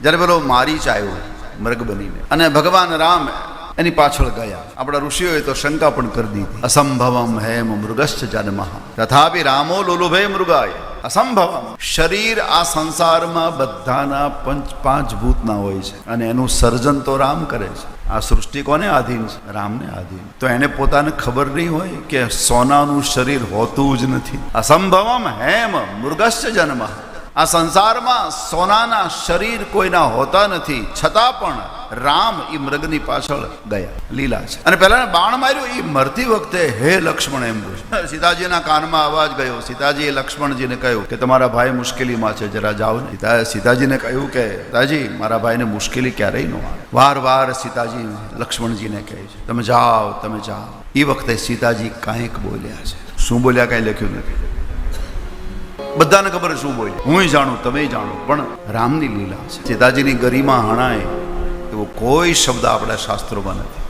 જ્યારે પેલો મારીચ આવ્યો મૃગ બનીને અને ભગવાન રામ એની પાછળ ગયા, આપણા ઋષિઓએ તો શંકા પણ કરી દીધી, અસંભવમ હેમ મૃગશ્ચ જન્મઃ તથાપિ રામો લોલુભે મૃગાય. અસંભવમ, શરીર આ સંસારમાં બધાના પાંચ ભૂતના હોય છે અને એનું સર્જન તો રામ કરે છે. આ સૃષ્ટિ કોને આધીન છે? રામને આધીન. તો એને પોતાને ખબર નહીં હોય કે સોનાનું શરીર હોતું જ નથી. અસંભવમ હેમ મૃગશ્ચ જન્મઃ, આ સંસારમાં સોનાના શરીર કોઈના હોતા નથી, છતાં પણ રામ એ મૃગની પાછળ ગયા. લીલા છે. અને પહેલા બાણ માર્યું એ મરતી વખતે હે લક્ષ્મણ એમ બોલ્યું. સીતાજીના કાનમાં અવાજ ગયો. સીતાજીએ લક્ષ્મણજીને કહ્યું કે તમારા ભાઈ મુશ્કેલીમાં છે, જરા જાઓ ને. સીતાજીને કહ્યું કે સીતાજી મારા ભાઈને મુશ્કેલી ક્યારેય ન આવે. વાર વાર સીતાજી લક્ષ્મણજીને કહે છે તમે જાઓ તમે જાઓ. એ વખતે સીતાજી કાંઈક બોલ્યા છે. શું બોલ્યા કાંઈ લખ્યું નથી. બધાને ખબર શું બોલ્યા, હું જાણું તમે જાણો, પણ રામની લીલા છે. સીતાજીની ગરિમા હણાય એવો કોઈ શબ્દ આપણા શાસ્ત્રોમાં નથી.